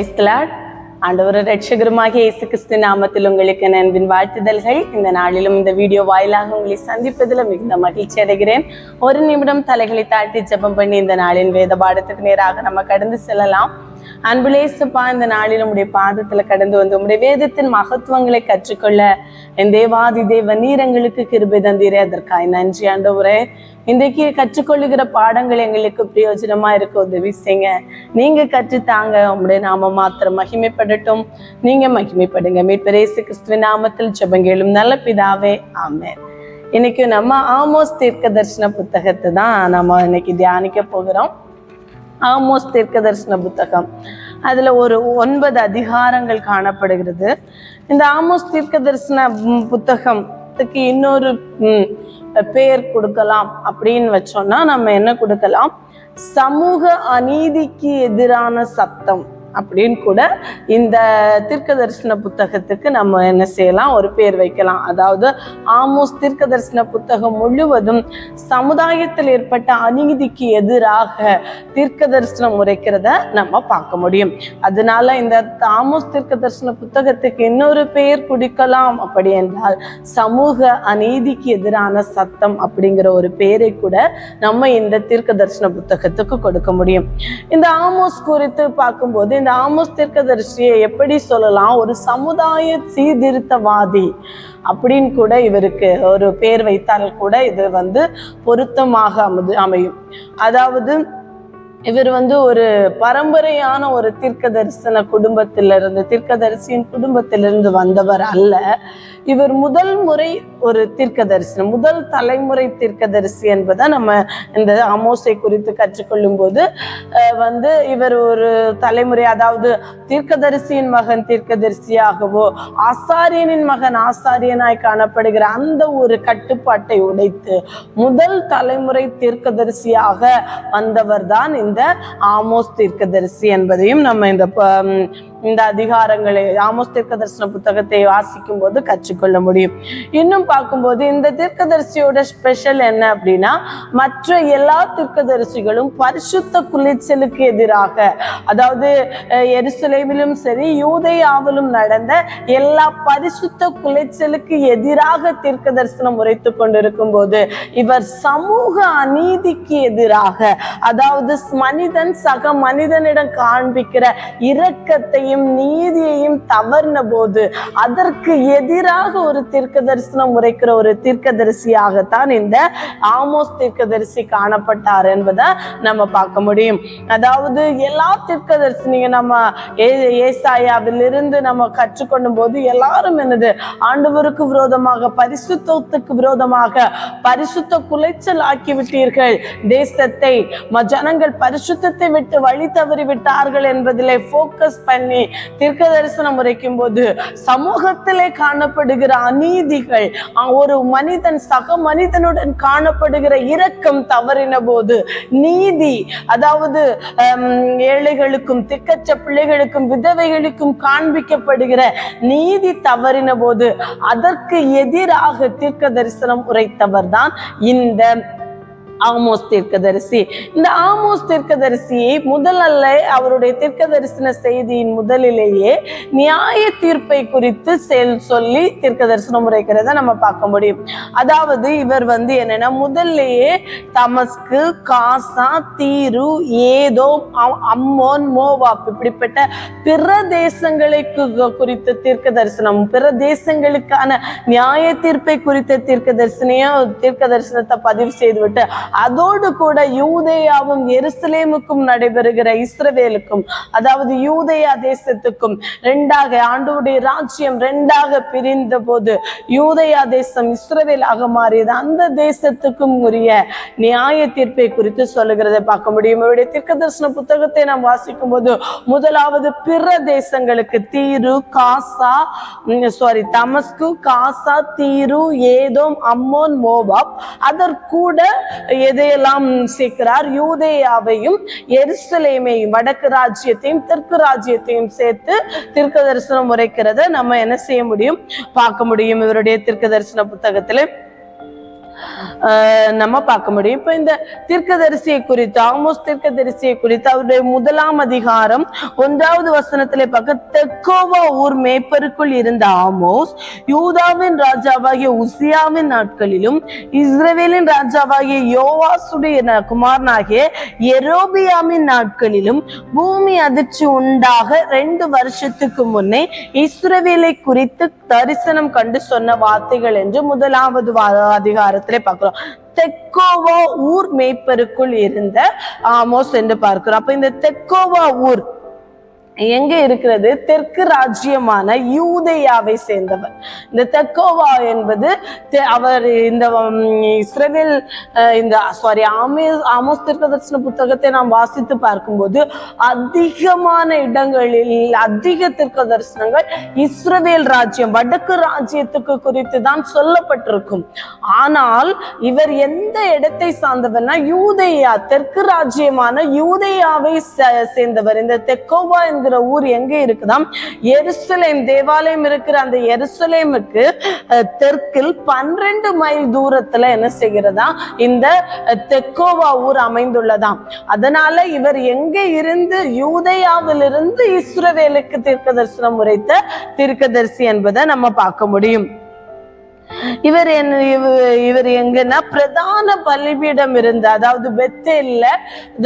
Praise the Lord. ஆண்டவர் ரட்சகருமாகிய இயேசு கிறிஸ்து நாமத்தில் உங்களுக்கு அன்பின் வாழ்த்துதல்கள். இந்த நாளிலும் இந்த வீடியோ வாயிலாக உங்களை சந்திப்பதில் மிகுந்த மகிழ்ச்சி அடைகிறேன். ஒரு நிமிடம் தலைகளை தாழ்த்தி ஜெபம் பண்ணி இந்த நாளின் வேத பாடத்துக்கு நேராக நம்ம கடந்து செல்லலாம். அன்புலேசப்பா, இந்த நாளில் உடைய பாதத்துல கடந்து வந்து உடைய வேதத்தின் மகத்துவங்களை கற்றுக்கொள்ள என் தேவாதி தேவ நீரங்களுக்கு கிருபை தந்தீரே, அதற்காய் நன்றி ஆண்டவரே. இன்றைக்கு கற்றுக்கொள்ளுகிற பாடங்கள் எங்களுக்கு பிரயோஜனமா இருக்க உதவி செய்யுங்க. நீங்க கற்றுத்தாங்க. உங்களுடைய நாம மாத்திரம் மகிமைப்படட்டும். நீங்க மகிமைப்படுங்க. மீட்பர் இயேசு கிறிஸ்துவின் நாமத்தில் ஜெபங்கேளும் நல்ல பிதாவே, ஆமென். இன்னைக்கு நம்ம ஆமோஸ் தீர்க்க தரிசன புத்தகத்தை தான் நம்ம இன்னைக்கு தியானிக்க போகிறோம். ஆமோஸ் தீர்க்க தரிசன புத்தகம், அதுல ஒரு 9 அதிகாரங்கள் காணப்படுகிறது. இந்த ஆமோஸ் தீர்க்க தரிசன புத்தகத்துக்கு இன்னொரு பெயர் கொடுக்கலாம் அப்படின்னு வச்சோம்னா நம்ம என்ன கொடுக்கலாம்? சமூக அநீதிக்கு எதிரான சத்தம் அப்படின்னு கூட இந்த தீர்க்க தரிசன புத்தகத்துக்கு நம்ம என்ன செய்யலாம்? ஒரு பேர் வைக்கலாம். அதாவது ஆமோஸ் தீர்க்க தரிசன புத்தகம் முழுவதும் சமுதாயத்தில் ஏற்பட்ட அநீதிக்கு எதிராக தீர்க்க தரிசனம் உரைக்கிறத நம்ம பார்க்க முடியும். அதனால இந்த ஆமோஸ் தீர்க்க தரிசன புத்தகத்துக்கு இன்னொரு பெயர் கொடுக்கலாம். அப்படி என்றால் சமூக அநீதிக்கு எதிரான சத்தம் அப்படிங்கிற ஒரு பெயரை கூட நம்ம இந்த தீர்க்க தரிசன புத்தகத்துக்கு கொடுக்க முடியும். இந்த ஆமோஸ் குறித்து பார்க்கும்போது இந்த ஆமோஸ் தீர்க்கதரிசியை எப்படி சொல்லலாம்? ஒரு சமுதாய சீர்திருத்தவாதி அப்படின்னு கூட இவருக்கு ஒரு பேர் வைத்தால் கூட இது பொருத்தமாக அமையும். அதாவது இவர் ஒரு பரம்பரையான ஒரு தீர்க்கதரிசன தீர்க்கதரிசியின் குடும்பத்திலிருந்து வந்தவர் அல்ல. இவர் முதல் முறை ஒரு தீர்க்கதரிசனம், முதல் தலைமுறை தீர்க்கதரிசி என்பதை நம்ம இந்த ஆமோஸை குறித்து கற்றுக்கொள்ளும் போது இவர் ஒரு தலைமுறை, அதாவது தீர்க்கதரிசியின் மகன் தீர்க்கதரிசியாகவோ ஆசாரியனின் மகன் ஆசாரியனாய் காணப்படுகிற அந்த ஒரு கட்டுப்பாட்டை உடைத்து முதல் தலைமுறை தீர்க்கதரிசியாக வந்தவர் தான் இந்த ஆமோஸ் தீர்க்கதரிசி என்பதையும் நம்ம இந்த அதிகாரங்களை ஆமோஸ் தீர்க்க தரிசன புத்தகத்தை வாசிக்கும் போது கற்றுக்கொள்ள முடியும். இன்னும் பார்க்கும்போது இந்த தீர்க்கதரிசியோட ஸ்பெஷல் என்ன அப்படின்னா, மற்ற எல்லா தீர்க்கதரிசிகளும் பரிசுத்த குலைச்சலுக்கு எதிராக, அதாவது எருசலேமிலும் சரி யூதேயாவிலும் நடந்த எல்லா பரிசுத்த குலைச்சலுக்கு எதிராக தீர்க்க தரிசனம் உரைத்து கொண்டிருக்கும் போது இவர் சமூக அநீதிக்கு எதிராக, அதாவது மனிதன் சக மனிதனிடம் காண்பிக்கிற இரக்கத்தையும் நீதியையும் தவறின போது அதற்கு எதிராக ஒரு தீர்க்க தரிசனம் உரைக்கிற ஒரு தீர்க்கதரிசியாகத்தான் இந்த ஆமோஸ் தீர்க்கதரிசி காணப்பட்டார் என்பதை நம்ம பார்க்க முடியும். அதாவது எல்லா தீர்க்கதரிசி, நீங்க நம்ம ஏசாயாவிலிருந்து நம்ம கற்றுக்கொள்ளும் போது எல்லாரும் ஆண்டவருக்கு விரோதமாக, பரிசுத்தத்துக்கு விரோதமாக பரிசுத்த குலைச்சல் ஆக்கி விட்டீர்கள் தேசத்தை, ஜனங்கள் பரிசுத்தத்தை விட்டு வழி தவறி விட்டார்கள் என்பதிலே போக்கஸ் பண்ணி தீர்க்க தரிசனம் உரைக்கும் போது சமூகத்திலே காணப்படுகிற அநீதிகள், ஒரு மனிதன் சக மனிதனுடன் காணப்படுகிற இரக்கம் தவறின போது நீதி, அதாவது ஏழைகளுக்கும் திக்கச்ச பிள்ளைகளுக்கும் விதவைகளுக்கும் காண்பிக்கப்படுகிற நீதி தவறின போது அதற்கு எதிராக தீர்க்க தரிசனம் உரைத்தவர் தான் இந்த ஆமோஸ் தீர்க்கதரிசி. இந்த ஆமோஸ் தீர்க்கதரிசியை முதல்ல அவருடைய தீர்க்க தரிசன செய்தியின் முதலிலேயே நியாய தீர்ப்பை குறித்து சொல்லி தீர்க்க தரிசனம் உரைக்கிறத நம்ம பார்க்க முடியும். அதாவது இவர் என்னன்னா முதல்லையே தமஸ்கு, காசா, தீரு, ஏதோம், அம்மோன், மோவாப் இப்படிப்பட்ட பிற தேசங்களை குறித்த தீர்க்க தரிசனம், பிற தேசங்களுக்கான நியாய தீர்ப்பை குறித்த தீர்க்க தரிசனத்தை பதிவு செய்துவிட்டு அதோடு கூட யூதேயாவும் எருசலேமுக்கும் நடைபெறுகிற இஸ்ரவேலுக்கும், அதாவது யூதேயா தேசத்துக்கும் ஆண்டவருடைய ராஜ்யம் 2ஆக பிரிந்த போது யூதேயா தேசம் இஸ்ரவேலாக மாறியது, அந்த தேசத்துக்கும் உரிய நியாய தீர்ப்பை குறித்து சொல்லுகிறதை பார்க்க முடியும். இவருடைய தீர்க்க தரிசன புத்தகத்தை நாம் வாசிக்கும் போது முதலாவது பிற தேசங்களுக்கு தமஸ்கு, காசா, தீரு, ஏதோம், அம்மோன், மோவாப், அதற்கூட எதையெல்லாம் சேர்க்கிறார்? யூதேயாவையும் எருசலேமையும், வடக்கு ராஜ்யத்தையும் தெற்கு ராஜ்யத்தையும் சேர்த்து தீர்க்க தரிசனம் உரைக்கிறத நம்ம என்ன செய்ய முடியும்? பார்க்க முடியும் இவருடைய தீர்க்க தரிசன புத்தகத்திலே. நம்ம பார்க்க முடியும். இப்ப இந்த தீர்க்கதரிசியை குறித்து, ஆமோஸ் தீர்க்கதரிசியை குறித்து அவருடைய 1 அதிகாரம் 1வது வசனத்திலே பார்க்க, தெக்கோவா ஊர் மேய்ப்பருக்குள் இருந்த ஆமோஸ் யூதாவின் ராஜாவாகிய உசியாவின் நாட்களிலும் இஸ்ரவேலின் ராஜாவாகிய யோவாசுடைய குமாரனாகிய யெரொபெயாமின் நாட்களிலும் பூமி அதிர்ச்சி உண்டாக 2 வருஷத்துக்கு முன்னே இஸ்ரவேலை குறித்து தரிசனம் கண்டு சொன்ன வார்த்தைகள் என்று 1வது அதிகாரத்திலே பார்க்கிறோம். தெக்கோவா ஊர் மேய்ப்பருக்குள் இருந்த ஆமோஸ் என்று பார்க்கிறோம். அப்ப இந்த தெக்கோவா ஊர் எங்க இருக்கிறது? தெற்கு ராஜ்யமான யூதேயாவை சேர்ந்தவர். இந்த தெக்கோவா என்பது அவர் இந்த இஸ்ரவேல் ஆமோஸ் தீர்க்கதரிசன புத்தகத்தை நாம் வாசித்து பார்க்கும்போது அதிகமான இடங்களில் அதிக தீர்க்க தரிசனங்கள் இஸ்ரவேல் ராஜ்யம், வடக்கு ராஜ்யத்துக்கு குறித்து தான் சொல்லப்பட்டிருக்கும். ஆனால் இவர் எந்த இடத்தை சார்ந்தவர்னா யூதேயா, தெற்கு ராஜ்யமான யூதேயாவை சேர்ந்தவர். இந்த தெக்கோவா என்கிற ஊர் எங்க இருக்குதாம்? எருசலேம் தேவாலயம் இருக்கிற அந்த எருசலேமுக்கு தெற்கில் 12 மைல் தூரத்துல என்ன செய்கிறதா இந்த தெக்கோவா ஊர் அமைந்துள்ளதாம். அதனால இவர் எங்க இருந்து? யூதேயாவிலிருந்து இஸ்ரவேலுக்கு தீர்க்க தரிசனம் உரைத்த தீர்க்கதரிசி என்பதை நம்ம பார்க்க முடியும். இவர் எங்கன்னா பிரதான பலிபீடம் இருந்த, அதாவது பெத்தேல்ல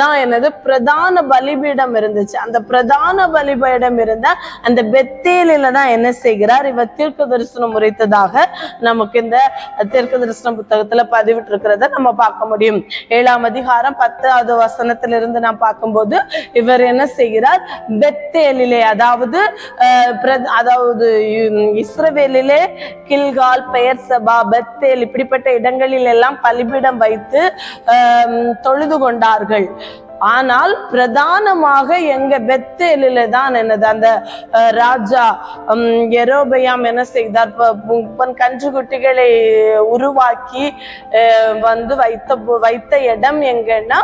தான் என்னது பிரதான பலிபீடம் இருந்துச்சு. அந்த பிரதான பலிபீடம் இருந்த அந்த பெத்தேலில தான் என்ன செய்கிறார்? இவர் தீர்க்க தரிசனம் உரைத்ததாக நமக்கு இந்த தீர்க்க தரிசன புத்தகத்துல பதிவிட்டு இருக்கிறத நம்ம பார்க்க முடியும். 7ஆம் அதிகாரம் 10வது வசனத்திலிருந்து நாம் பார்க்கும்போது இவர் என்ன செய்கிறார்? பெத்தேலிலே, அதாவது இஸ்ரவேலிலே கில்கால், பெயர் சபா, பெத்தேல் இப்படிப்பட்ட இடங்களில் எல்லாம் பலிபீடம் வைத்து தொழுது கொண்டார்கள். ஆனால் பிரதானமாக எங்க பெத்தேலில தான் என்னது அந்த ராஜா யெரொபெயாம் என்ன செய்தார்? கன்றுக்குட்டிகளை உருவாக்கி வைத்த இடம் எங்கன்னா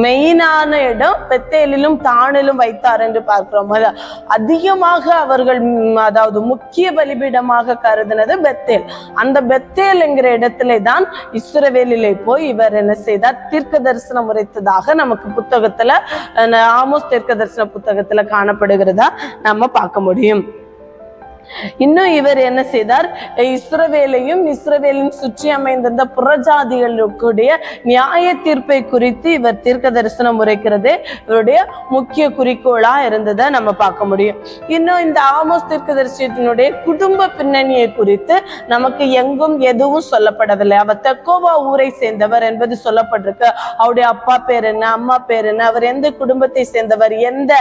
மெயினான இடம் பெத்தேலிலும் தானிலும் வைத்தார் என்று பார்க்கிறோம். அதிகமாக அவர்கள் அதாவது முக்கிய பலிபீடமாக கருதினது பெத்தேல். அந்த பெத்தேல் என்கிற இடத்திலே தான் இஸ்ரவேலிலே போய் இவர் என்ன செய்தார்? தீர்க்க தரிசனம் உரைத்ததாக நமக்கு புத்தகத்துல, ஆமோஸ் தீர்க்க தரிசன புத்தகத்துல காணப்படுகிறதா நம்ம பார்க்க முடியும். இன்னும் இவர் என்ன செய்தார்? இஸ்ரவேலையும் இஸ்ரவேலின் சுற்றி அமைந்திருந்த புறஜாதிகளுடைய நியாய தீர்ப்பை குறித்து இவர் தீர்க்க தரிசனம் உரைக்கிறதே இவருடைய முக்கிய குறிக்கோளா இருந்ததை நம்ம பார்க்க முடியும். இன்னும் இந்த ஆமோஸ் தீர்க்கதரிசியினுடைய குடும்ப பின்னணியை குறித்து நமக்கு எங்கும் எதுவும் சொல்லப்படவில்லை. அவர் தெக்கோவா ஊரை சேர்ந்தவர் என்பது சொல்லப்பட்டிருக்கு. அவருடைய அப்பா பேர் என்ன, அம்மா பேர் என்ன, அவர் எந்த குடும்பத்தை சேர்ந்தவர், எந்த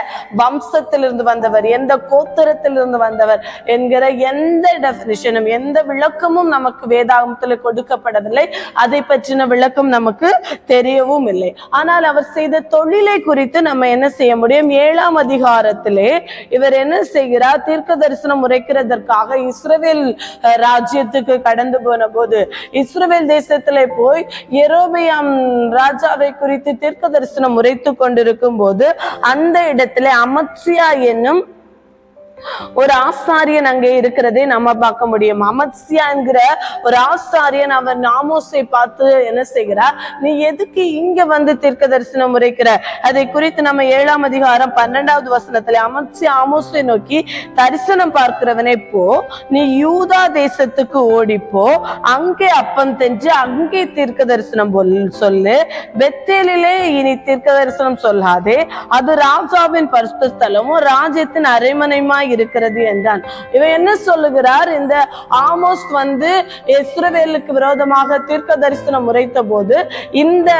வம்சத்திலிருந்து வந்தவர், எந்த கோத்திரத்திலிருந்து வந்தவர் என்கிற எந்த டெஃபினிஷனும் எந்த விளக்கமும் நமக்கு வேதாகமத்தில் கொடுக்கப்படவில்லை. அதை பற்றின விளக்கம் நமக்கு தெரியவும் இல்லை. ஆனால் அவர் செய்த தொழிலை குறித்து நம்ம என்ன செய்ய முடியும்? 7ஆம் அதிகாரத்திலே இவர் என்ன செய்கிறார்? தீர்க்க தரிசனம் உரைக்கிறதற்காக இஸ்ரவேல் ராஜ்யத்துக்கு கடந்து போன போது இஸ்ரவேல் தேசத்திலே போய் யெரொபெயாம் ராஜாவை குறித்து தீர்க்க தரிசனம் உரைத்து கொண்டிருக்கும் போது அந்த இடத்திலே அமத்சியா என்னும் ஒரு ஆசாரியன் அங்கே இருக்கிறதை நம்ம பார்க்க முடியும். அமத்சியா என்கிற ஒரு ஆசாரியன் அவர் ஆமோஸை பார்த்து என்ன செய்கிறார்? நீ எதுக்கு இங்க வந்து தீர்க்க தரிசனம் உரைக்கிற? அதை குறித்து நம்ம 7ஆம் அதிகாரம் 12வது வசனத்துல அமத்சியா ஆமோஸை நோக்கி, தரிசனம் பார்க்கிறவனே போ, நீ யூதா தேசத்துக்கு ஓடிப்போ, அங்கே அப்பம் தென்று அங்கே தீர்க்க தரிசனம் சொல்லு. பெத்தேலிலே இனி தீர்க்க தரிசனம் சொல்லாதே, அது ராஜாவின் பரிசுத்த ஸ்தலமும் ராஜ்யத்தின் அரைமனையுமாய் இருக்கிறது என்றான். இவன் என்ன சொல்லுகிறார்? இந்த ஆமோஸ் வந்து இஸ்ரவேலுக்கு விரோதமாக தீர்க்க தரிசனம் உரைத்த போது இந்த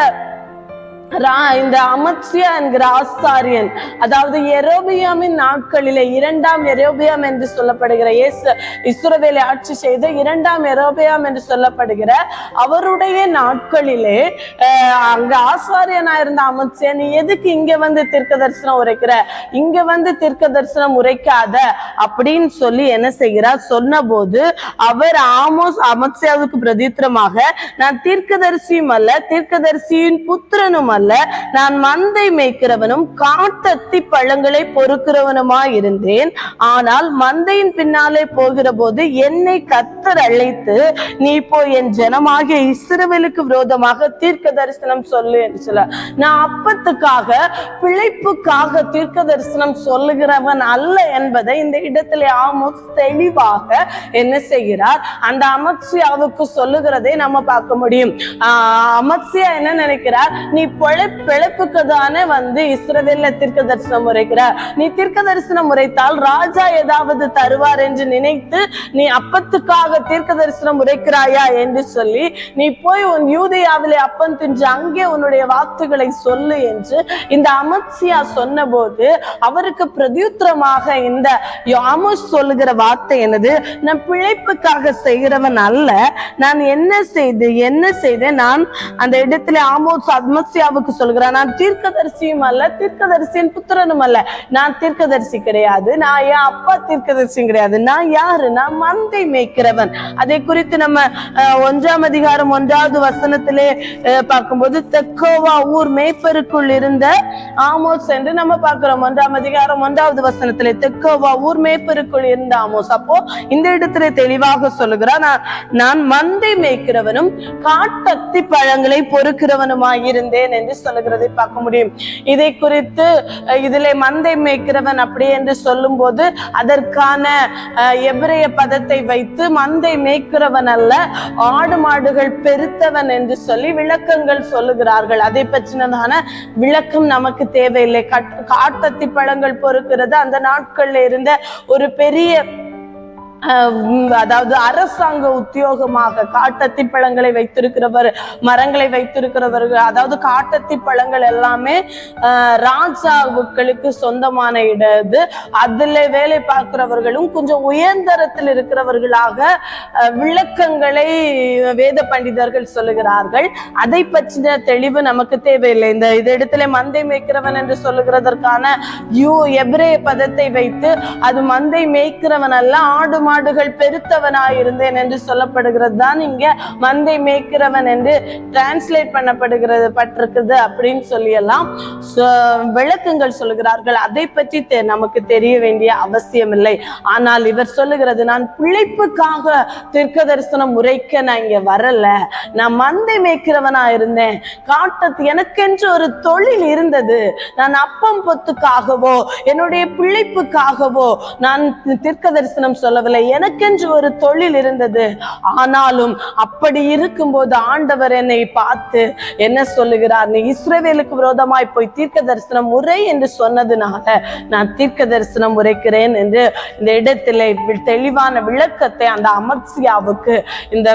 அமத்சியா என்கிற ஆசாரியன், அதாவது யெரொபெயாமின் நாட்களிலே 2ஆம் யெரொபெயாம் என்று சொல்லப்படுகிற இஸ்ரவேலை ஆட்சி செய்த 2ஆம் யெரொபெயாம் என்று சொல்லப்படுகிற அவருடைய நாட்களிலே அங்க ஆசாரியனா இருந்த அமத்சியா, நீ எதுக்கு இங்க வந்து தீர்க்க தரிசனம் உரைக்கிற? இங்க வந்து தீர்க்க தரிசனம் உரைக்காத அப்படின்னு சொல்லி என்ன செய்கிறார்? சொன்ன போது அவர் அமத்சியாவுக்கு பிரதித்திரமாக, நான் தீர்க்கதரிசியும் அல்ல, தீர்க்கதரிசியின் புத்திரனும் அல்ல, நான் மந்தை மேய்க்கிறவனும் காட்டத்தி பழங்களை பொறுக்கிறவனுமாய் இருந்தேன். ஆனால் மந்தையின் பின்னாலே போகிற போது என்னை கர்த்தர் அழைத்து, நீ போய் என் ஜனமாகிய இஸ்ரவேலுக்கு விரோதமாக தீர்க்க தரிசனம் சொல்லு என்று சொல்ல. நான் அப்பத்துக்காக பிழைப்புக்காக தீர்க்க தரிசனம் சொல்லுகிறவன் அல்ல என்பதை இந்த இடத்திலே ஆமோஸ் தெளிவாக என்ன செய்கிறார், அந்த அமத்சியாவுக்கு சொல்லுகிறதை நம்ம பார்க்க முடியும். அமத்சியா என்ன நினைக்கிறார், நீ பிழைப்புக்கு தானே இஸ்ரவேல்ல தீர்க்க தரிசனம் உரைக்கிறார், நீ தீர்க்க தரிசனம் உரைத்தால் ராஜா ஏதாவது தருவார் என்று நினைத்து நீ அப்பத்துக்காக தீர்க்க தரிசனம் உரைக்கிறாயா என்று சொல்லி, நீ போய் உன் யூதேயாவிலே அப்பம் தின்று அங்கே உன்னுடைய வார்த்தைகளை சொல்லு என்று இந்த அமத்சியா சொன்ன போது அவருக்கு பிரதியுத்தரமாக இந்த ஆமோஸ் சொல்லுகிற வார்த்தை என்னது, நான் பிழைப்புக்காக செய்கிறவன் அல்ல, நான் என்ன செய்தேன், நான் அந்த இடத்துல ஆமோஸ் அமத்சியாவுக்கு சொல்கிறான், நான் தீர்க்கதரிசியும் அல்ல, தீர்க்கதரிசியின் புத்திரனும் அல்ல, நான் தீர்க்கதரிசி கிடையாது, நான் என் அப்பா தீர்க்கதரிசியும் கிடையாது, நான் யாரு, நான் மந்தை மேய்க்கிறவன். அதை குறித்து நம்ம 1ஆம் அதிகாரம் 1வது வசனத்திலே பார்க்கும்போது தெக்கோவா ஊர் மேய்ப்பருக்குள் இருந்த ஆமோஸ் என்று நம்ம பார்க்கிறோம். 1ஆம் அதிகாரம் 1வது வசனத்திலே தெக்கோவா ஊர் மேய்ப்பருக்குள் இருந்த ஆமோஸ். அப்போ இந்த இடத்திலே தெளிவாக சொல்லுகிறார், நான் மந்தை மேய்க்கிறவனும் காட்டத்தி பழங்களை பொறுக்கிறவனுமாய் இருந்தேன் என்று சொல்லுகிறதை பார்க்க முடியும். இதை குறித்து இதிலே மந்தை மேய்க்கிறவன் அப்படி என்று சொல்லும் போது அதற்கான எபிரேய பதத்தை வைத்து மந்தை மேய்க்கிறவன் அல்ல, ஆடு மாடுகள் பெருத்தவன் என்று சொல்லி விளக்கங்கள் சொல்லுகிறார்கள். அதை பற்றினதான விளக்கம் நமக்கு தேவையில்லை. காட்டத்தி பழங்கள் பொறுக்கிறது அந்த நாட்கள்ல இருந்த ஒரு பெரிய அதாவது அரசாங்க உத்தியோகமாக காட்டத்தி பழங்களை வைத்திருக்கிறவர், மரங்களை வைத்திருக்கிறவர்கள், அதாவது காட்டத்தி பழங்கள் எல்லாமே ராஜாவுக்களுக்கு சொந்தமான இடம். அதுல வேலை பார்க்கிறவர்களும் கொஞ்சம் உயர்ந்தரத்தில் இருக்கிறவர்களாக விளக்கங்களை வேத பண்டிதர்கள் சொல்லுகிறார்கள். அதை பற்றின தெளிவு நமக்கு தேவையில்லை. இந்த இடத்துல மந்தை மேய்க்கிறவன் என்று சொல்லுகிறதற்கான எபிரேய பதத்தை வைத்து அது மந்தை மேய்க்கிறவன் அல்ல, ஆடு மாடுகள் பெருத்தவனாயிருந்தேன் என்று சொல்லப்படுகிறது தான் இங்க மந்தை மேய்க்கிறவன் என்று டிரான்ஸ்லேட் பட்டிருக்குது அப்படின்னு சொல்லி எல்லாம் விளக்கங்கள் சொல்லுகிறார்கள். அதை பற்றி நமக்கு தெரிய வேண்டிய அவசியம் இல்லை. ஆனால் இவர் சொல்லுகிறது, நான் பிழைப்புக்காக தீர்க்க தரிசனம் உரைக்க நான் இங்க வரல, நான் மந்தை மேய்க்கிறவனா இருந்தேன், காட்டத்து எனக்கென்று ஒரு தொழில் இருந்தது, நான் அப்பம் பொத்துக்காகவோ என்னுடைய பிழைப்புக்காகவோ நான் தீர்க்க தரிசனம் சொல்லவில்லை, எனக்கென்று ஒரு தொழில் இருந்தது. ஆனாலும் அப்படி இருக்கும்போது ஆண்டவர் என்னை பார்த்து என்ன சொல்லுகிறார், நீ இஸ்ரவேலுக்கு விரோதமாய் போய் தீர்க்க தரிசனம் உரை என்று சொன்னதுனால நான் தீர்க்க தரிசனம் உரைக்கிறேன் என்று இந்த இடத்திலே தெளிவான விளக்கத்தை அந்த அமத்சியாவுக்கு இந்த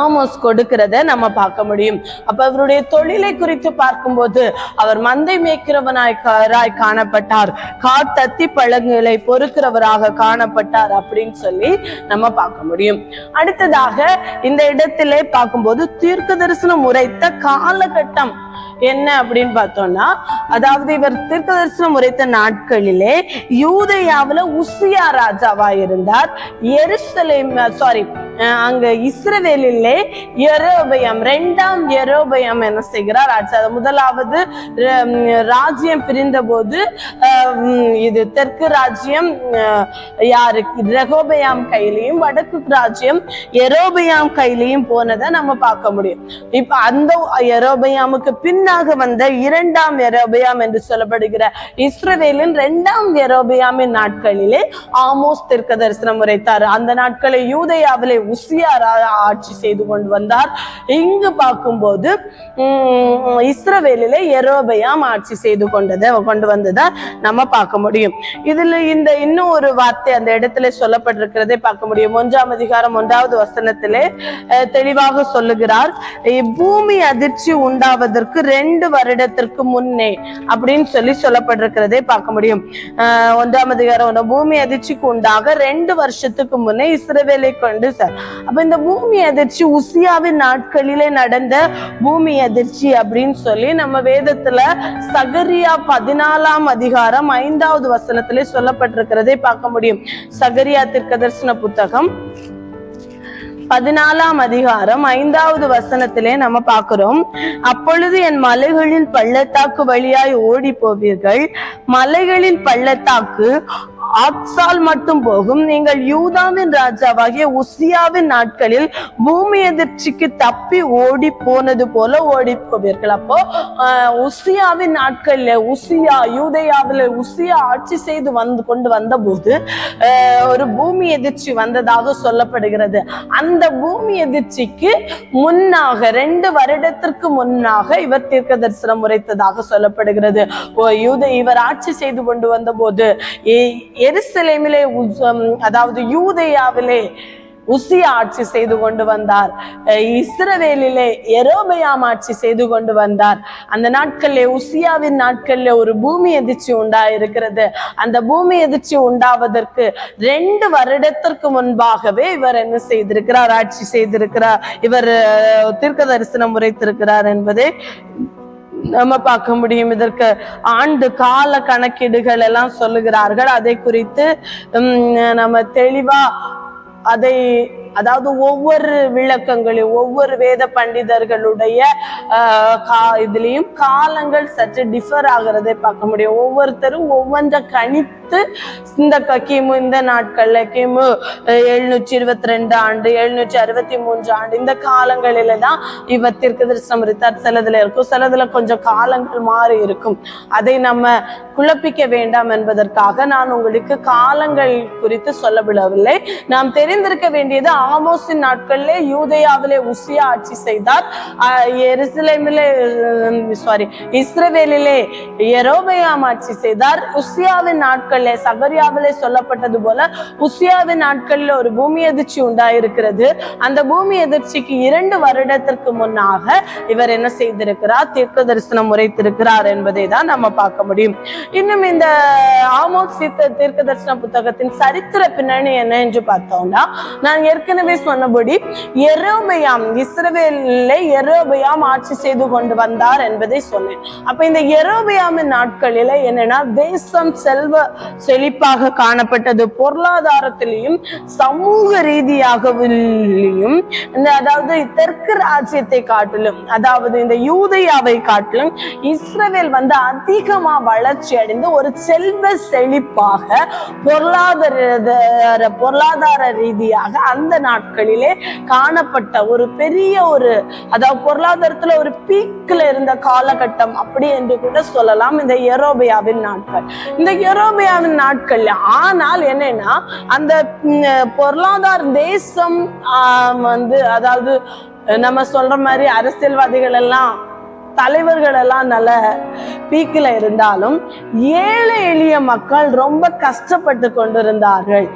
ஆமோஸ் கொடுக்கிறத நம்ம பார்க்க முடியும். அப்ப அவருடைய தொழிலை குறித்து பார்க்கும்போது அவர் மந்தை மேய்க்கிறவனாய் காணப்பட்டார், காட்டத்தி பழங்களை பொறுக்கிறவராக காணப்பட்டார் அப்படின்னு சொல்லி நம்ம பார்க்க முடியும். அடுத்ததாக இந்த இடத்திலே பார்க்கும்போது தீர்க்க தரிசனம் உரைத்த காலகட்டம் என்ன அப்படின்னு பார்த்தோம்னா, அதாவது இவர் தீர்க்க தரிசனம் உரைத்த நாட்களிலே யூதேயாவுல உசியா ராஜாவா இருந்தார். அங்க இஸ்ரவேலிலே யெரொபெயாம் 2ஆம் யெரொபெயாம் என்ன செய்கிறார், முதலாவது ராஜ்யம் பிரிந்த போது இது தெற்கு ராஜ்யம் யாருக்கு ரெகோபெயாம் கையிலையும் வடக்கு ராஜ்யம் யெரொபெயாம் கையிலையும் போனதை நம்ம பார்க்க முடியும். இப்ப அந்த யெரொபெயாமுக்கு பின்னாக வந்த 2ஆம் யெரொபெயாம் என்று சொல்லப்படுகிற இஸ்ரவேலின் 2ஆம் யெரொபெயாமின் நாட்களிலே ஆமோஸ் தீர்க்க தரிசனம் உரைத்தார். அந்த நாட்களை யூதேயாவிலே உசியா ஆட்சி செய்து கொண்டு வந்தார். இங்கு பார்க்கும்போது இஸ்ரவேலிலே யெரொபெயாம் ஆட்சி செய்து கொண்டு வந்ததை நம்ம பார்க்க முடியும். இதுல இந்த இன்னும் ஒரு வார்த்தை அந்த இடத்துல சொல்லப்பட்டிருக்கிறதை பார்க்க முடியும். 1ஆம் அதிகாரம் 1வது வசனத்திலே தெளிவாக சொல்லுகிறார், பூமி அதிர்ச்சி உண்டாவதற்கு 2 வருடத்திற்கு முன்னே அப்படின்னு சொல்லப்பட்டிருக்கிறதை பார்க்க முடியும். 1ஆம் அதிகாரம் பூமி அதிர்ச்சிக்கு உண்டாக 2 வருஷத்துக்கு முன்னே இஸ்ரவேலை கொண்டு அப்ப இந்த பூமி அதிர்ச்சி உசியாவின் நாட்களிலே நடந்த பூமி அதிர்ச்சி அப்படின்னு சொல்லி நம்ம வேதத்துல சகரியா 14ஆம் அதிகாரம் 5வது வசனத்திலே சொல்லப்பட்டிருக்கிறதை பார்க்க முடியும். சகரியா தீர்க்கதரிசன புத்தகம் 14ஆம் அதிகாரம் 5வது வசனத்திலே நம்ம பார்க்கிறோம். அப்பொழுது என் மலைகளின் பள்ளத்தாக்கு வழியாய் ஓடி போவீர்கள், மலைகளின் பள்ளத்தாக்கு ஆத்சால் மட்டும் போகும். நீங்கள் யூதாவின் ராஜாவாகிய உசியாவின் நாட்களில் பூமி எதிர்ச்சிக்கு தப்பி ஓடி போனது போல ஓடி போவீர்கள். அப்போ உசியாவின் நாட்கள்ல யூதேயாவில உசியா ஆட்சி செய்து கொண்டு வந்த போது ஒரு பூமி எதிர்ச்சி வந்ததாக சொல்லப்படுகிறது. அந்த பூமி எதிர்ச்சிக்கு முன்னாக 2 வருடத்திற்கு முன்னாக இவர் தீர்க்க தரிசனம் உரைத்ததாக சொல்லப்படுகிறது. இவர் ஆட்சி செய்து கொண்டு வந்த போது எருசலேமிலே அதாவது யூதேயாவிலே உசியா ஆட்சி செய்து கொண்டு வந்தார். இஸ்ரவேலிலே யெரொபெயாம் ஆட்சி செய்து கொண்டு வந்தார். அந்த நாட்களிலே உசியாவின் நாட்களிலே ஒரு பூமி எதிர்ச்சி உண்டாயிருக்கிறது. அந்த பூமி எதிர்ச்சி உண்டாவதற்கு 2 வருடத்திற்கு முன்பாகவே இவர் என்ன செய்திருக்கிறார்? ஆட்சி செய்திருக்கிறார். இவர் தீர்க்க தரிசனம் உரைத்திருக்கிறார் என்பதை நம்ம பார்க்க முடியும். இதற்கு ஆண்டு கால கணக்கீடுகள் எல்லாம் சொல்லுகிறார்கள். அதை குறித்து நம்ம தெளிவா அதாவது ஒவ்வொரு விளக்கங்களையும் ஒவ்வொரு வேத பண்டிதர்களுடைய இதுலயும் காலங்கள் சற்று டிஃபர் ஆகிறதை பார்க்க முடியும். ஒவ்வொருத்தரும் ஒவ்வொன்றை கணித்து கிமு இந்த நாட்கள்ல கிமு 722 ஆண்டு 763 ஆண்டு இந்த காலங்களில தான் இவர் தீர்க்க தரிசனம் உரைத்தார். சிலதுல இருக்கும், சிலதுல கொஞ்சம் காலங்கள் மாறி இருக்கும். அதை நம்ம குழப்பிக்க வேண்டாம் என்பதற்காக நான் உங்களுக்கு காலங்கள் குறித்து சொல்ல விடவில்லை. நாம் தெரிந்திருக்க வேண்டியது ஆமோஸின் நாட்களிலே யூதேயாவிலே உசியா ஆட்சி செய்தார். இஸ்ரவேலிலே யெரொபெயாம் ஆட்சி செய்தார். உசியாவின் நாட்களிலே சகரியாவிலே சொல்லப்பட்டது போல உசியாவின் நாட்களில் ஒரு பூமி எதிர்ச்சி உண்டாயிருக்கிறது. அந்த பூமி எதிர்ச்சிக்கு 2 வருடத்திற்கு முன்னாக இவர் என்ன செய்திருக்கிறார்? தீர்க்க தரிசனம் உரைத்திருக்கிறார் என்பதை தான் நம்ம பார்க்க முடியும். இன்னும் இந்த ஆமோஸ் தீர்க்க தரிசன புத்தகத்தின் சரித்திர பின்னணி என்ன என்று பார்த்தோம்னா, நான் ஏற்கனவே சொன்னபடி யெரொபெயாம் இஸ்ரவேலிலே யெரொபெயாம் ஆட்சி செய்து கொண்டு வந்தார் என்பதை சொன்னேன். அப்ப இந்த யெரொபெயாமின் நாட்களில என்னன்னா, தேசம் செழிப்பாக காணப்பட்டது. பொருளாதாரத்திலையும் சமூக ரீதியாகவும் அதாவது தெற்கு ராஜ்யத்தை காட்டிலும், அதாவது இந்த யூதேயாவை காட்டிலும் இஸ்ரவேல் அதிகமா வளர்ச்சி அடைந்து ஒரு செல்வ செழிப்பாக பொருளாதார ரீதியாக அந்த நாட்களிலே காணப்பட்ட ஒரு பெரிய அதாவது பொருளாதாரத்துல ஒரு பீக்ல இருந்த காலகட்டம் அப்படி என்று கூட சொல்லலாம் இந்த யெரொபெயாவின் நாட்கள். இந்த யெரொபெயாவின் நாட்கள் ஆனால் என்னன்னா, அந்த பொருளாதார தேசம் அதாவது நம்ம சொல்ற மாதிரி அரசியல்வாதிகள் எல்லாம் தலைவர்கள் எல்லாம் நல்ல பீக்கில இருந்தாலும் ஏழை எளிய மக்கள் ரொம்ப கஷ்டப்பட்டு கொண்டிருந்தார்கள்.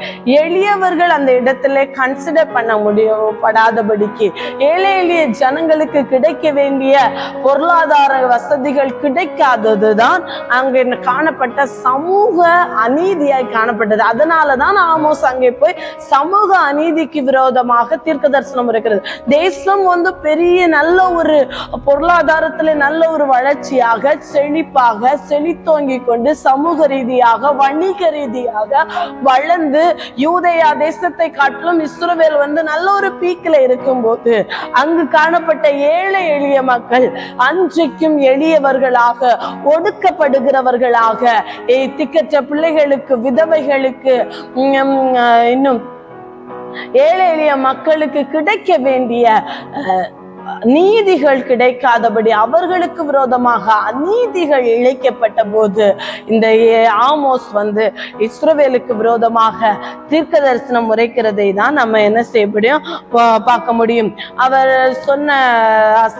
எளியவர்கள் அந்த இடத்துல கன்சிடர் பண்ண முடியப்படாதபடிக்கு ஏழை எளிய ஜனங்களுக்கு கிடைக்க வேண்டிய பொருளாதார வசதிகள் கிடைக்காததுதான் அங்கே காணப்பட்ட சமூக அநீதியாய் காணப்பட்டது. அதனாலதான் ஆமோஸ் அங்கே போய் சமூக அநீதிக்கு விரோதமாக தீர்க்க தரிசனம் இருக்கிறது. தேசம் பெரிய நல்ல ஒரு பொருளாதாரத்துல நல்ல ஒரு வளர்ச்சியாக செழிப்பாக செழித்தோங்கி கொண்டு சமூக ரீதியாக வணிக ரீதியாக வளர்ந்து யூதேயா தேசத்தை காட்டிலும் இஸ்ரவேல் நல்ல ஒரு பீக்கில இருக்கும் போது அங்கு காணப்பட்ட ஏழை எளிய மக்கள் அன்றைக்கும் எளியவர்களாக ஒடுக்கப்படுகிறவர்களாக திக்கற்ற பிள்ளைகளுக்கு விதவைகளுக்கு இன்னும் ஏழை எளிய மக்களுக்கு கிடைக்க வேண்டிய நீதிகள் கிடைக்காதபடி அவர்களுக்கு விரோதமாக அநீதிகள் இழைக்கப்பட்ட போது இந்த ஆமோஸ் இஸ்ரவேலுக்கு விரோதமாக தீர்க்க தரிசனம் உரைக்கிறதை தான் நம்ம என்ன செய்ய முடியும், பார்க்க முடியும். அவர் சொன்ன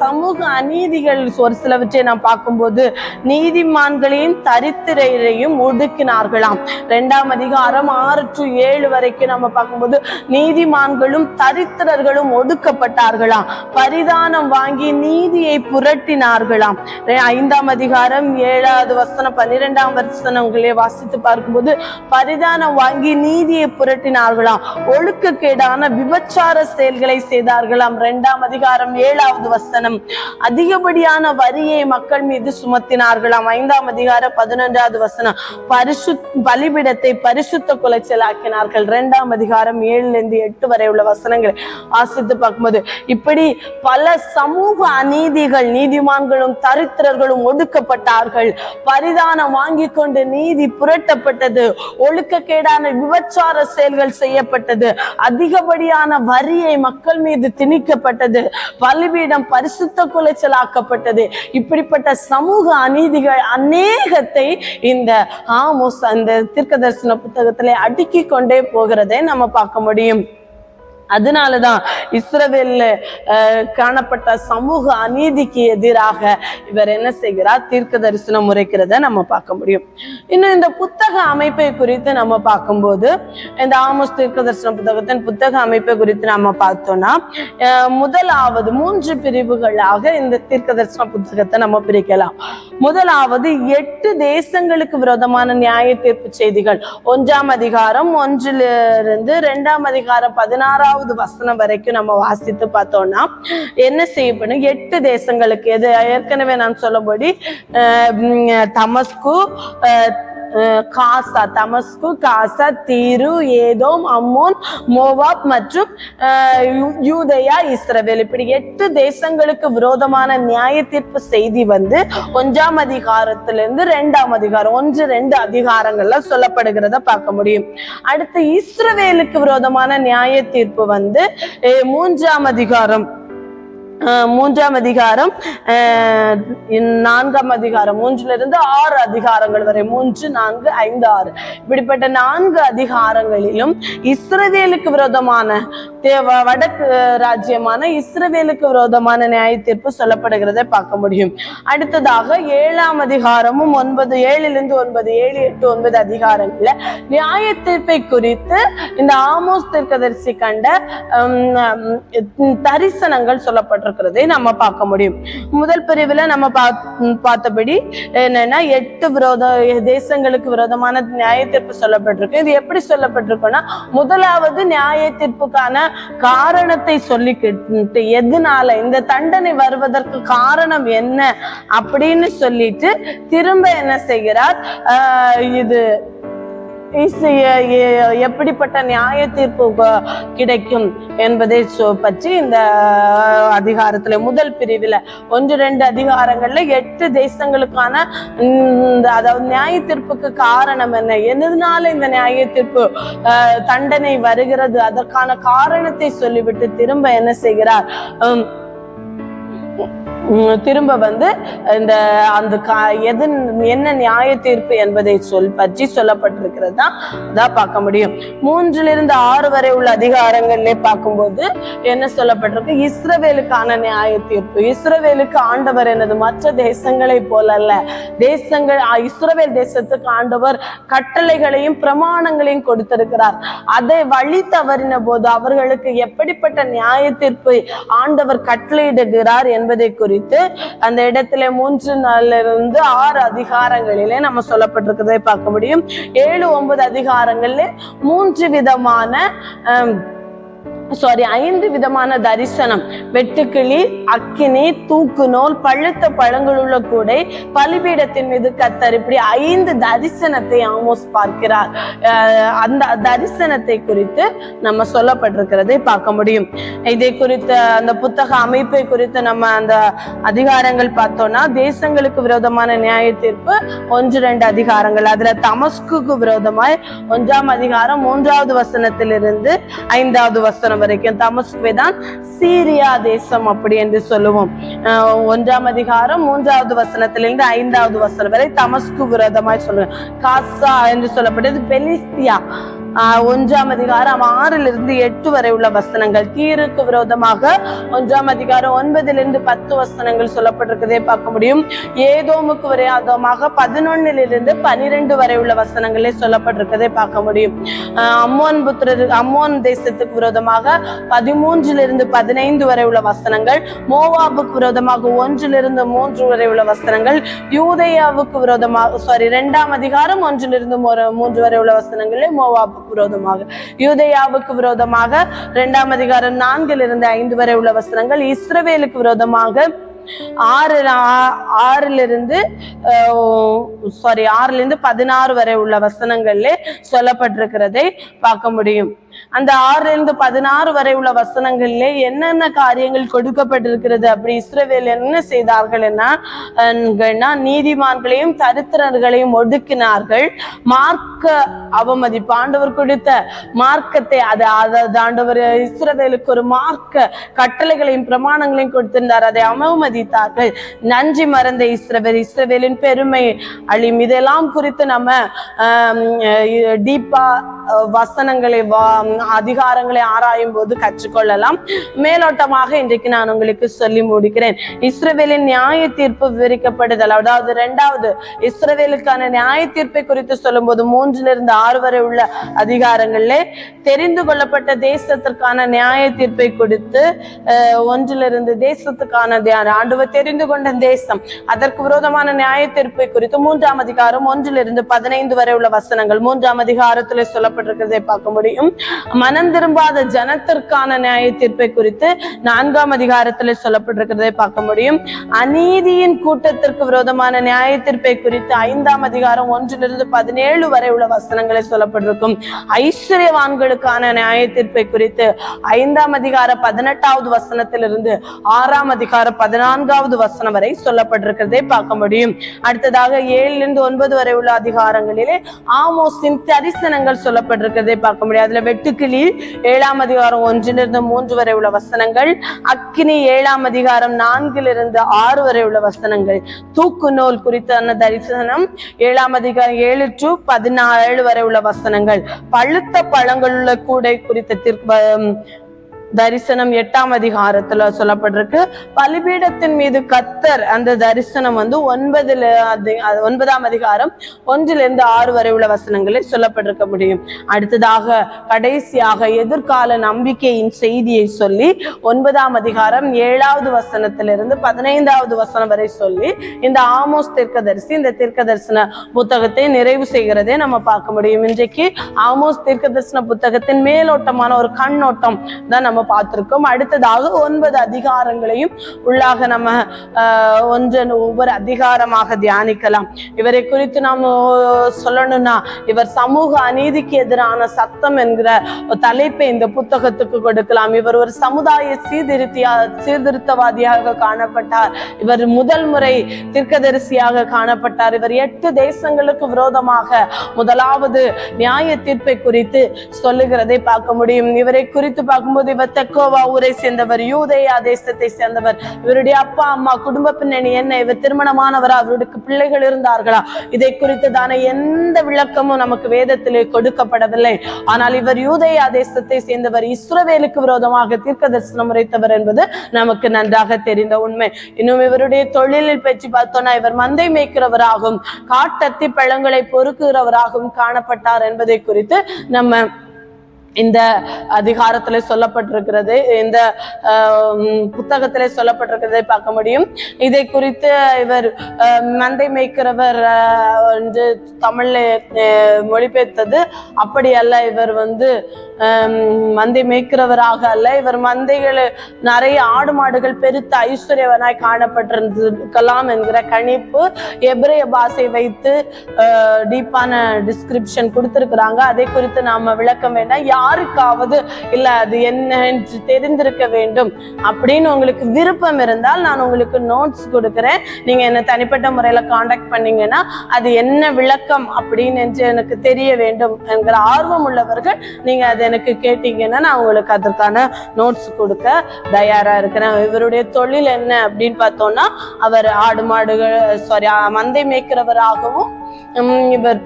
சமூக அநீதிகள் ஒரு சிலவற்றை நாம் பார்க்கும்போது, நீதிமான்களையும் தரித்திரையரையும் ஒடுக்கினார்களாம். 2ஆம் அதிகாரம் 6 to 7 வரைக்கும் நம்ம பார்க்கும்போது நீதிமான்களும் தரித்திரர்களும் ஒடுக்கப்பட்டார்களாம். பரிதாப பரிதானம் வாங்கி நீதியை புரட்டினார்களாம். 5ஆம் அதிகாரம் 7வது வசனம் 12ஆம் வசனங்களே வாசித்து பார்க்கும்போது பரிதானம் வாங்கி நீதியை புரட்டினார்களாம், ஒழுக்கக்கேடான விபச்சார செயல்களை செய்தார்களாம். 2ஆம் அதிகாரம் 7வது வசனம் அதிகப்படியான வரியை மக்கள் மீது சுமத்தினார்களாம். 5ஆம் அதிகாரம் 11வது வசனம் பலிபீடத்தை பரிசுத்த குலைச்சலாக்கினார்கள். 2ஆம் அதிகாரம் 7-8 வரை உள்ள வசனங்களை வாசித்து பார்க்கும்போது இப்படி பல சமூக அநீதிகள், நீதிமான்களும் தரித்திரர்களும் ஒடுக்கப்பட்டார்கள். பரிதானம் வாங்கி கொண்டு நீதி புரட்டப்பட்டது, ஒழுக்கக்கேடான விபச்சார செயல்கள் செய்யப்பட்டது, அதிகப்படியான வரியை மக்கள் மீது திணிக்கப்பட்டது, பலிபீடம் பரிசுத்த குலைச்சலாக்கப்பட்டது. இப்படிப்பட்ட சமூக அநீதிகள் அநேகத்தை இந்த ஆமோஸ் அந்த தீர்க்கதரிசன புத்தகத்திலே அடுக்கி கொண்டே போகிறதை நம்ம பார்க்க முடியும். அதனாலதான் இஸ்ரவேல்ல காணப்பட்ட சமூக அநீதிக்கு எதிராக இவர் என்ன செய்கிறார், தீர்க்க தரிசனம் உரைக்கிறத நம்ம பார்க்க முடியும். இன்னும் இந்த புத்தக அமைப்பை குறித்து நம்ம பார்க்கும்போது, இந்த ஆமோஸ் தீர்க்க தரிசன புத்தகத்தின் புத்தக அமைப்பை குறித்து நம்ம பார்த்தோம்னா, முதலாவது 3 பிரிவுகளாக இந்த தீர்க்க தரிசன புத்தகத்தை நம்ம பிரிக்கலாம். முதலாவது 8 தேசங்களுக்கு விரோதமான நியாய தீர்ப்பு செய்திகள். 1ஆம் அதிகாரம் 1லிருந்து 2ஆம் அதிகாரம் 16வது வசனம் வரைக்கும் நம்ம வாசித்து பார்த்தோம்னா என்ன செய்யப்படும், 8 தேசங்களுக்கு, எது ஏற்கனவே நான் சொல்லபடி தமஸ்கு, காசா, தீரு, ஏதோம், அம்மோன், மோவாப் மற்றும் யூதேயா, இஸ்ரவேல், இப்படி 8 தேசங்களுக்கு விரோதமான நியாய தீர்ப்பு செய்தி 1ஆம் அதிகாரத்திலிருந்து 2ஆம் அதிகாரம் 1-2 அதிகாரங்கள்ல சொல்லப்படுகிறத பார்க்க முடியும். அடுத்து இஸ்ரவேலுக்கு விரோதமான நியாய தீர்ப்பு 3ஆம் அதிகாரம் 4ஆம் அதிகாரம் 3லிருந்து 6 அதிகாரங்கள் வரை, 3, 4, 5, 6 இப்படிப்பட்ட 4 அதிகாரங்களிலும் இஸ்ரவேலுக்கு விரோதமான வடக்கு ராஜ்யமான இஸ்ரவேலுக்கு விரோதமான நியாய தீர்ப்பு சொல்லப்படுகிறதை பார்க்க முடியும். அடுத்ததாக 7ஆம் அதிகாரமும் 7-9, 7-8-9 அதிகாரங்கள்ல நியாய தீர்ப்பை குறித்து இந்த ஆமோஸ் தீர்க்கதரிசி கண்ட தரிசனங்கள் சொல்லப்பட்டிருக்கிறதை நம்ம பார்க்க முடியும். முதல் பிரிவுல நம்ம பார்த்தபடி என்னன்னா 8 தேசங்களுக்கு விரோதமான நியாய தீர்ப்பு சொல்லப்பட்டிருக்கு. இது எப்படி சொல்லப்பட்டிருக்குன்னா, முதலாவது நியாய தீர்ப்புக்கான காரணத்தை சொல்லிக்கிட்டு, எதனால இந்த தண்டனை வருவதற்கு காரணம் என்ன அப்படின்னு சொல்லிட்டு திரும்ப என்ன செய்கிறார், இது எப்படிப்பட்ட நியாய தீர்ப்பு கிடைக்கும் என்பதை பற்றி இந்த அதிகாரத்துல முதல் பிரிவுல 1-2 அதிகாரங்கள்ல 8 தேசங்களுக்கான அதாவது நியாய தீர்ப்புக்கு காரணம் என்ன, எதனால இந்த நியாய தீர்ப்பு தண்டனை வருகிறது, அதற்கான காரணத்தை சொல்லிவிட்டு திரும்ப என்ன செய்கிறார், திரும்ப இந்த அந்த என்ன நியாய தீர்ப்பு என்பதை பற்றி சொல்லப்பட்டிருக்கிறது தான் பார்க்க முடியும். 3-லிருந்து 6 வரை உள்ள அதிகாரங்களிலே பார்க்கும்போது என்ன சொல்லப்பட்டிருக்கு, இஸ்ரவேலுக்கான நியாய தீர்ப்பு. இஸ்ரவேலுக்கு ஆண்டவர் என்னது மற்ற தேசங்களை போல அல்ல, இஸ்ரவேல் தேசத்துக்கு ஆண்டவர் கட்டளைகளையும் பிரமாணங்களையும் கொடுத்திருக்கிறார். அதை வழி தவறின போது அவர்களுக்கு எப்படிப்பட்ட நியாய தீர்ப்பை ஆண்டவர் கட்டளையிடுகிறார் என்பதை குறித்து அந்த இடத்துல 3-4-லிருந்து 6 அதிகாரங்களிலே நம்ம சொல்லப்பட்டிருக்கிறதை பார்க்க முடியும். 7-9 அதிகாரங்கள்ல 5 விதமான தரிசனம், வெட்டுக்கிளி, அக்கினி, தூக்குநூல், பழுத்த பழங்களுள்ள கூடை, பலிபீடத்தின் மீது கத்தர், இப்படி 5 தரிசனத்தை ஆமோஸ் பார்க்கிறார். அந்த தரிசனத்தை குறித்து நம்ம சொல்லப்பட்டிருக்கிறதை பார்க்க முடியும். இதை குறித்த அந்த புத்தக அமைப்பை குறித்து நம்ம அந்த அதிகாரங்கள் பார்த்தோம்னா, தேசங்களுக்கு விரோதமான நியாய தீர்ப்பு 1-2 அதிகாரங்கள். அதுல தமஸ்குக்கு விரோதமாய் 1ஆம் அதிகாரம் 3வது வசனத்திலிருந்து 5வது வசனம் வரைக்கும், தமஸ்குவை தான் சீரியா தேசம் அப்படி என்று சொல்லுவோம். 1ஆம் அதிகாரம் 3வது வசனத்திலிருந்து 5வது வசனம் வரை தமஸ்கு விரோதமாய் சொல்லுவோம். காசா என்று சொல்லப்பட்டது பெலிஸ்தியா, 1ஆம் அதிகாரம் 6-8 வரை உள்ள வசனங்கள். தீருக்கு விரோதமாக 1ஆம் அதிகாரம் 9-10 வசனங்கள் சொல்லப்பட்டிருக்கதே பார்க்க முடியும். ஏதோமுக்கு விரோதமாக 11-12 வரை உள்ள வசனங்களே சொல்லப்பட்டிருக்கதே பார்க்க முடியும். அம்மோன் தேசத்துக்கு விரோதமாக 13-15 வரை உள்ள வசனங்கள். மோவாபுக்கு விரோதமாக 1-3 வரை உள்ள வசனங்கள். யூதேயாவுக்கு விரோதமாக 2ஆம் அதிகாரம் 1-3 வரை உள்ள வசனங்களே மோவாபுக்கு விரோதமாக. யூதேயாவுக்கு விரோதமாக 2ஆம் அதிகாரம் 4-5 வரை உள்ள வசனங்கள். இஸ்ரவேலுக்கு விரோதமாக 6-16 வரை உள்ள வசனங்கள்ல சொல்லப்பட்டிருக்கிறதை பார்க்க முடியும். அந்த 6-16 வரை உள்ள வசனங்கள்ல என்னென்ன காரியங்கள் கொடுக்கப்பட்டிருக்கிறது, அப்படி இஸ்ரவேல் என்ன செய்தார்கள் என்ன, நீதிமான்களையும் தரித்திரர்களையும் ஒடுக்கினார்கள். மார்க்க அவமதிப்பு, ஆண்டவர் கொடுத்த மார்க்கத்தை ஆண்டவர் இஸ்ரவேலுக்கு ஒரு மார்க்க கட்டளைகளையும் பிரமாணங்களையும் கொடுத்திருந்தார், அதை அவமதித்தார்கள். நன்றி மறந்த இஸ்ரவேலின் பெருமை அழியும். இதெல்லாம் குறித்து நம்ம டீப்பா வசனங்களை அதிகாரங்களை ஆராயும் போது கற்றுக்கொள்ளலாம். மேலோட்டமாக இன்றைக்கு நான் உங்களுக்கு சொல்லி முடிக்கிறேன். இஸ்ரவேலின் நியாய தீர்ப்பு விவரிக்கப்படுதல், அதாவது 2வது இஸ்ரவேலுக்கான நியாய தீர்ப்பை குறித்து சொல்லும் போது 3-6 வரை உள்ள அதிகாரங்களிலே தெரிந்து கொள்ளப்பட்ட தேசத்திற்கான நியாய தீர்ப்பை கொடுத்து 1 தேசத்துக்கான ஆண்டவர் தெரிந்து கொண்ட தேசம் அதற்கு விரோதமான நியாய தீர்ப்பை குறித்து 3ஆம் அதிகாரம் 1-15 வரை உள்ள வசனங்கள் 3ஆம் அதிகாரத்திலே சொல்லப்பட்டிருக்கிறதை பார்க்க முடியும். மனம் திரும்பாத ஜனத்திற்கான நியாய தீர்ப்பை குறித்து 4ஆம் அதிகாரத்தில் சொல்லப்பட்டிருக்கிறதை பார்க்க முடியும். அநீதியின் கூட்டத்திற்கு விரோதமான நியாய தீர்ப்பை குறித்து 5ஆம் அதிகாரம் 1-17 வரை உள்ள வசனங்களை சொல்லப்பட்டிருக்கும். ஐஸ்வர்யவான்களுக்கான நியாய தீர்ப்பை குறித்து 5ஆம் அதிகாரம் 18வது வசனத்திலிருந்து 6ஆம் அதிகாரம் 14வது வசனம் வரை சொல்லப்பட்டிருக்கிறதை பார்க்க முடியும். அடுத்ததாக 7-9 வரை உள்ள அதிகாரங்களிலே ஆமோஸின் தரிசனங்கள் சொல்லப்பட்டிருக்கிறதை பார்க்க முடியும். அதுல வெட்டுக்கிளி 7ஆம் அதிகாரம் 1-3 வரை உள்ள வசனங்கள். அக்கினி 7ஆம் அதிகாரம் 4-6 வரை உள்ள வசனங்கள். தூக்கு நூல் குறித்தான தரிசனம் 7ஆம் அதிகாரம் 7-17 வரை உள்ள வசனங்கள். பழுத்த பழங்களுள்ள கூடை குறித்த தரிசனம் 8ஆம் அதிகாரத்துல சொல்லப்பட்டிருக்கு. பலிபீடத்தின் மீது கத்தர், அந்த தரிசனம் 9ஆம் அதிகாரம் 1-6 வரை உள்ள வசனங்களை சொல்லப்பட்டிருக்க முடியும். அடுத்ததாக கடைசியாக எதிர்கால நம்பிக்கையின் செய்தியை சொல்லி 9ஆம் அதிகாரம் 7வது வசனத்திலிருந்து 15வது வசனம் வரை சொல்லி இந்த ஆமோஸ் தீர்க்கதரிசி இந்த தீர்க்க தரிசன புத்தகத்தை நிறைவு செய்கிறதை நம்ம பார்க்க முடியும். இன்றைக்கு ஆமோஸ் தீர்க்க தரிசன புத்தகத்தின் மேலோட்டமான ஒரு கண்ணோட்டம் தான் நம்ம பார்த்திருக்கோம். அடுத்ததாக 9 அதிகாரங்களையும் உள்ளாக நம்ம ஒவ்வொரு அதிகாரமாக தியானிக்கலாம். இவரை குறித்து நாம் சொல்லணும்னா, இவர் சமூக அநீதிக்கு எதிரான சத்தம் என்கிற தலைப்பை இந்த புத்தகத்துக்கு கொடுக்கலாம். இவர் ஒரு சமுதாய சீர்திருத்தவாதியாக காணப்பட்டார். இவர் முதல் முறை தீர்க்கதரிசியாக காணப்பட்டார். இவர் 8 தேசங்களுக்கு விரோதமாக முதலாவது நியாய தீர்ப்பை குறித்து சொல்லுகிறதை பார்க்க முடியும். இவரை குறித்து பார்க்கும்போது இவர் தெக்கோவா ஊரை சேர்ந்தவர், யூதேயா தேசத்தை சேர்ந்தவர். இவருடைய அப்பா அம்மா குடும்ப பின்னணி என்ன, இவர் திருமணமானவரா, அவருக்கு பிள்ளைகள் இருந்தார்களா, இதை குறித்துதான எந்த விளக்கமும் நமக்கு வேதத்திலே கொடுக்கப்படவில்லை. ஆனால் இவர் யூதேயா தேசத்தை சேர்ந்தவர், இஸ்ரவேலுக்கு விரோதமாக தீர்க்க தரிசனம் உரைத்தவர் என்பது நமக்கு நன்றாக தெரிந்த உண்மை. இன்னும் இவருடைய தொழிலில் பற்றி பார்த்தோம்னா, இவர் மந்தை மேய்க்கிறவராகவும் காட்டத்தி பழங்களை பொறுக்குகிறவராகவும் காணப்பட்டார் என்பதை குறித்து நம்ம இந்த அதிகாரத்திலே சொல்லப்பட்டிருக்கிறது, இந்த புத்தகத்திலே சொல்லப்பட்டிருக்கிறதை பார்க்க முடியும். இதை குறித்து இவர் மந்தை மேய்க்கிறவர் என்று தமிழ்ல மொழிபெயர்த்தது அப்படி அல்ல. இவர் மந்தை மேய்க்கிறவராக அல்ல, இவர் மந்தைகள் நிறைய ஆடு மாடுகள் பெருத்த ஐஸ்வர்யவனாய் காணப்பட்டிருக்கலாம் என்கிற கணிப்பு எபிரேய பாஷை வைத்து டீப்பான டிஸ்கிரிப்ஷன் கொடுத்திருக்கிறாங்க. அதை குறித்து நாம விளக்கம் வேண்டாம். யாருக்காவது இல்ல அது என்ன தெரிந்திருக்க வேண்டும் அப்படின்னு உங்களுக்கு விருப்பம் இருந்தால் நான் உங்களுக்கு நோட்ஸ் கொடுக்கிறேன். நீங்க என்ன தனிப்பட்ட முறையில காண்டாக்ட் பண்ணீங்கன்னா அது என்ன விளக்கம் அப்படின்னு எனக்கு தெரிய வேண்டும் என்கிற ஆர்வம் உள்ளவர்கள் நீங்க அதை எனக்கு கேட்டீங்கன்னா நான் உங்களுக்கு அதற்கான நோட்ஸ் கொடுக்க தயாரா இருக்கிறேன். இவருடைய தொழில் என்ன அப்படின்னு பார்த்தோம்னா, அவர் ஆடு மாடுகள் மந்தை மேய்க்கிறவராகவும் இவர்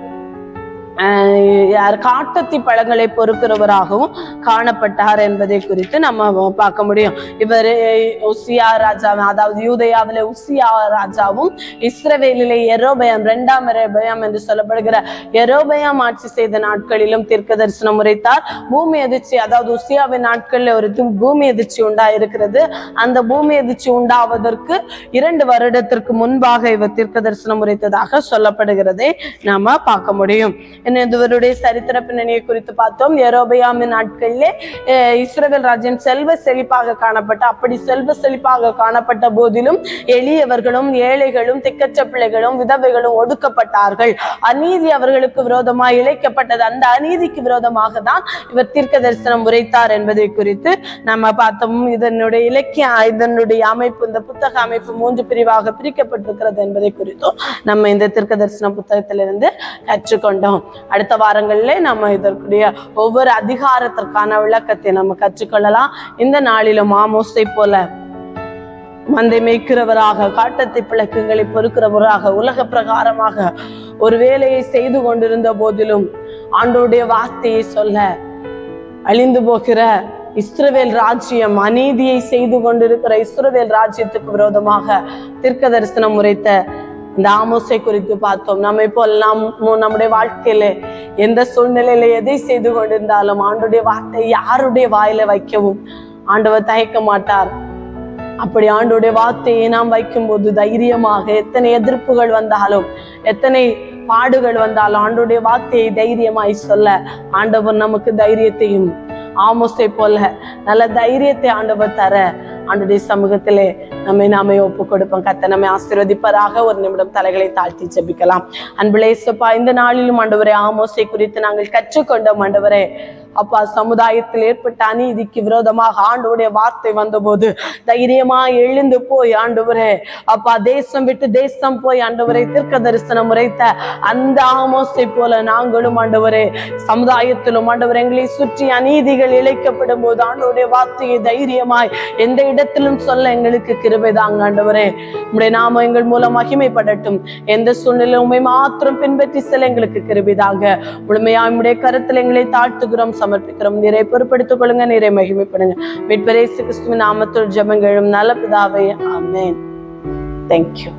யார் காட்டத்தி பழங்களை பொறுக்கிறவராகவும் காணப்பட்டார் என்பதை குறித்து நம்ம பார்க்க முடியும். இவர் உசியா ராஜா, அதாவது யூதேயாவிலே உசியா ராஜாவும் இஸ்ரவேலிலே யெரொபெயாம், 2ஆம் யெரொபெயாம் என்று சொல்லப்படுகிற யெரொபெயாம் ஆட்சி செய்த நாட்களிலும் தீர்க்க தரிசனம் உரைத்தார். பூமி அதிர்ச்சி, அதாவது உசியாவின் நாட்கள்ல ஒரு பூமி அதிர்ச்சி உண்டாயிருக்கிறது. அந்த பூமி அதிர்ச்சி உண்டாவதற்கு 2 வருடத்திற்கு முன்பாக இவர் தீர்க்க தரிசனம் உரைத்ததாக சொல்லப்படுகிறதை நாம பார்க்க முடியும். இவருடைய சரித்திர பின்னணியை குறித்து பார்த்தோம். யெரொபெயாமின் நாட்களிலே இஸ்ரவேல் ராஜ்யம் செல்வ செழிப்பாக காணப்பட்ட, அப்படி செல்வ செழிப்பாக காணப்பட்ட போதிலும் எளியவர்களும் ஏழைகளும் திக்கற்ற பிள்ளைகளும் விதவைகளும் ஒடுக்கப்பட்டார்கள். அநீதி அவர்களுக்கு விரோதமாக இழைக்கப்பட்டது. அந்த அநீதிக்கு விரோதமாக தான் இவர் தீர்க்க தரிசனம் உரைத்தார் என்பதை குறித்து நம்ம பார்த்தோம். இதனுடைய இலக்கிய, இதனுடைய அமைப்பு, இந்த புத்தக அமைப்பு 3 பிரிவாக பிரிக்கப்பட்டிருக்கிறது என்பதை குறித்தும் நம்ம இந்த தீர்க்க தரிசன புத்தகத்திலிருந்து கற்றுக்கொண்டோம். அடுத்த வாரங்களிலே நம்ம இதற்குரிய ஒவ்வொரு அதிகாரத்திற்கான விளக்கத்தை நம்ம கற்றுக்கொள்ளலாம். இந்த நாளிலும் ஆமோஸை போல மந்தை மேய்க்கிறவராக, காட்டத்தை பிளக்குங்களை பொறுக்கிறவராக, உலக பிரகாரமாக ஒரு வேலையை செய்து கொண்டிருந்த போதிலும் ஆண்டவருடைய வார்த்தையை சொல்ல அழிந்து போகிற இஸ்ரவேல் ராஜ்யம், அநீதியை செய்து கொண்டிருக்கிற இஸ்ரவேல் ராஜ்யத்துக்கு விரோதமாக தீர்க்க தரிசனம் உரைத்த இந்த ஆமோஸை குறித்து பார்த்தோம். நம்ம இப்போ எல்லாம் நம்முடைய வாழ்க்கையில எந்த சூழ்நிலையில எதை செய்து கொண்டிருந்தாலும் ஆண்டவருடைய வார்த்தை யாருடைய வாயில வைக்கவும் ஆண்டவர் தயக்க மாட்டார். அப்படி ஆண்டவருடைய வார்த்தையை நாம் வைக்கும்போது தைரியமாக, எத்தனை எதிர்ப்புகள் வந்தாலும், எத்தனை பாடுகள் வந்தாலும் ஆண்டவருடைய வார்த்தையை தைரியமாய் சொல்ல ஆண்டவர் நமக்கு தைரியத்தையும், ஆமோஸை போல நல்ல தைரியத்தை ஆண்டவர் தர ஆண்டவருடைய சமூகத்திலே நாமே ஒப்பு கொடுப்போம். கர்த்தர் நம்மை ஆசீர்வதிப்பாராக. ஒரு நிமிடம் தலைகளை தாழ்த்தி ஜெபிக்கலாம். அன்புள்ள இயேசுப்பா, இந்த நாளிலும் ஆண்டவரே ஆமோஸை குறித்து நாங்கள் கற்றுக்கொண்டோம். ஆண்டவரே அப்பா, சமுதாயத்தில் ஏற்பட்ட அநீதிக்கு விரோதமாக ஆண்டவருடைய வார்த்தை வந்தபோது தைரியமா எழுந்து போய் ஆண்டவரே அப்பா, தேசம் விட்டு தேசம் போய் ஆண்டவரை தீர்க்க தரிசனம் உரைத்த அந்த ஆமோஸை போல நாங்களும் ஆண்டவரே சமுதாயத்திலும் ஆண்டவர் எங்களை சுற்றி அநீதிகள் இழைக்கப்படும் போது ஆண்டவருடைய வார்த்தையை தைரியமாய் எந்த இடத்திலும் சொல்ல எங்களுக்கு கிருபை தாங்க. ஆண்டவரே உம்முடைய நாமம் எங்கள் மூலம் மகிமைப்படட்டும். எந்த சூழ்நிலையும் உம்மை மாத்திரம் பின்பற்றி செல்ல எங்களுக்கு கிருபை தாங்க. முழுமையா உம்முடைய கருத்தில் எங்களை தாழ்த்துகிறோம், சமர்ப்பிக்கிறோம். நீரை பொறுப்படுத்திக் கொள்ளுங்க, நீரை மகிமைப்படுங்க. மீட்பர் இயேசு கிறிஸ்துவின் நாமத்தில் ஜெபங்களும் நல்ல பிதாவே, ஆமென். Thank you.